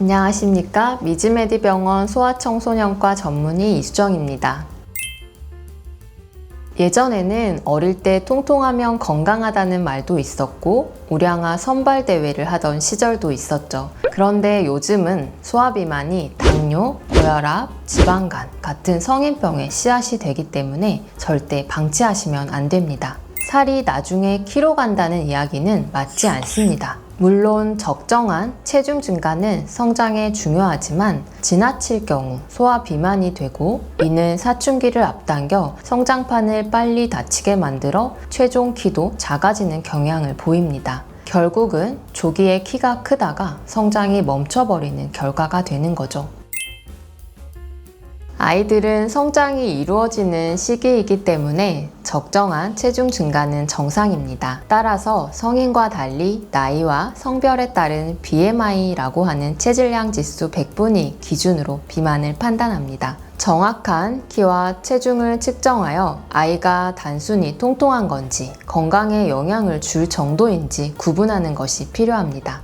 안녕하십니까. 미즈메디병원 소아청소년과 전문의 이수정입니다. 예전에는 어릴 때 통통하면 건강하다는 말도 있었고 우량아 선발대회를 하던 시절도 있었죠. 그런데 요즘은 소아비만이 당뇨, 고혈압, 지방간 같은 성인병의 씨앗이 되기 때문에 절대 방치하시면 안 됩니다. 살이 나중에 키로 간다는 이야기는 맞지 않습니다. 물론 적정한 체중 증가는 성장에 중요하지만 지나칠 경우 소아 비만이 되고 이는 사춘기를 앞당겨 성장판을 빨리 닫히게 만들어 최종 키도 작아지는 경향을 보입니다. 결국은 조기에 키가 크다가 성장이 멈춰버리는 결과가 되는 거죠. 아이들은 성장이 이루어지는 시기이기 때문에 적정한 체중 증가는 정상입니다. 따라서 성인과 달리 나이와 성별에 따른 BMI라고 하는 체질량 지수 100분위 기준으로 비만을 판단합니다. 정확한 키와 체중을 측정하여 아이가 단순히 통통한 건지 건강에 영향을 줄 정도인지 구분하는 것이 필요합니다.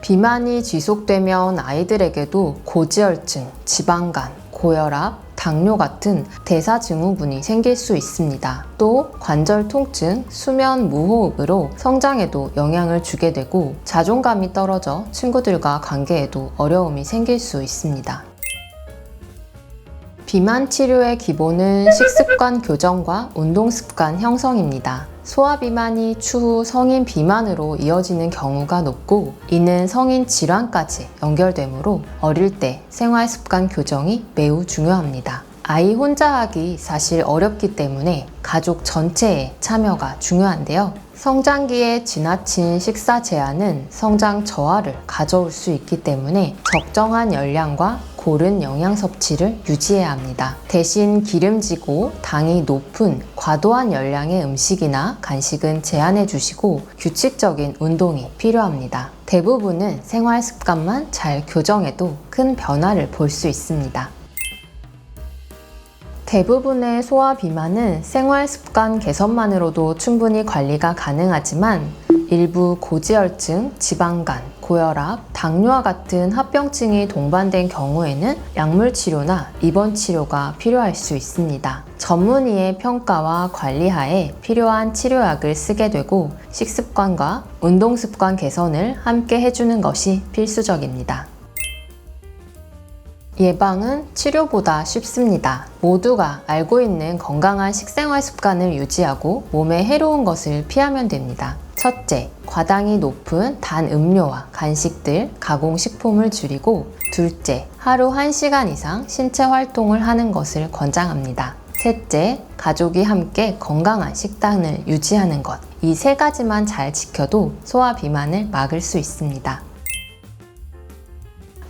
비만이 지속되면 아이들에게도 고지혈증, 지방간, 고혈압, 당뇨 같은 대사증후군이 생길 수 있습니다. 또 관절 통증, 수면 무호흡으로 성장에도 영향을 주게 되고 자존감이 떨어져 친구들과 관계에도 어려움이 생길 수 있습니다. 비만 치료의 기본은 식습관 교정과 운동습관 형성입니다. 소아비만이 추후 성인 비만으로 이어지는 경우가 높고 이는 성인 질환까지 연결되므로 어릴 때 생활습관 교정이 매우 중요합니다. 아이 혼자 하기 사실 어렵기 때문에 가족 전체의 참여가 중요한데요. 성장기에 지나친 식사 제한은 성장 저하를 가져올 수 있기 때문에 적정한 열량과 고른 영양 섭취를 유지해야 합니다. 대신 기름지고 당이 높은 과도한 열량의 음식이나 간식은 제한해 주시고 규칙적인 운동이 필요합니다. 대부분은 생활 습관만 잘 교정해도 큰 변화를 볼 수 있습니다. 대부분의 소아 비만은 생활 습관 개선만으로도 충분히 관리가 가능하지만 일부 고지혈증, 지방간, 고혈압, 당뇨와 같은 합병증이 동반된 경우에는 약물 치료나 입원 치료가 필요할 수 있습니다. 전문의의 평가와 관리하에 필요한 치료약을 쓰게 되고 식습관과 운동습관 개선을 함께 해주는 것이 필수적입니다. 예방은 치료보다 쉽습니다. 모두가 알고 있는 건강한 식생활 습관을 유지하고 몸에 해로운 것을 피하면 됩니다. 첫째, 과당이 높은 단 음료와 간식들, 가공식품을 줄이고 둘째, 하루 1시간 이상 신체 활동을 하는 것을 권장합니다. 셋째, 가족이 함께 건강한 식단을 유지하는 것. 이 세 가지만 잘 지켜도 소아 비만을 막을 수 있습니다.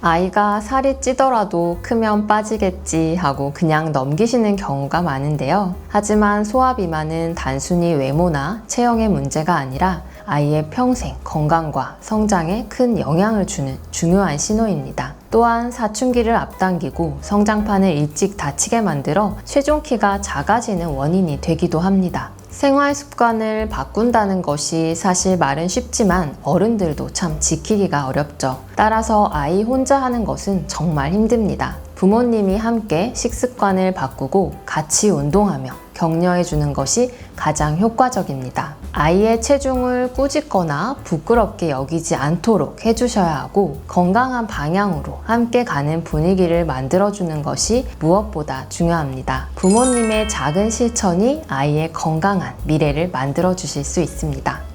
아이가 살이 찌더라도 크면 빠지겠지 하고 그냥 넘기시는 경우가 많은데요. 하지만 소아 비만은 단순히 외모나 체형의 문제가 아니라 아이의 평생 건강과 성장에 큰 영향을 주는 중요한 신호입니다. 또한 사춘기를 앞당기고 성장판을 일찍 닫히게 만들어 최종 키가 작아지는 원인이 되기도 합니다. 생활 습관을 바꾼다는 것이 사실 말은 쉽지만 어른들도 참 지키기가 어렵죠. 따라서 아이 혼자 하는 것은 정말 힘듭니다. 부모님이 함께 식습관을 바꾸고 같이 운동하며 격려해주는 것이 가장 효과적입니다. 아이의 체중을 꾸짖거나 부끄럽게 여기지 않도록 해주셔야 하고 건강한 방향으로 함께 가는 분위기를 만들어주는 것이 무엇보다 중요합니다. 부모님의 작은 실천이 아이의 건강한 미래를 만들어주실 수 있습니다.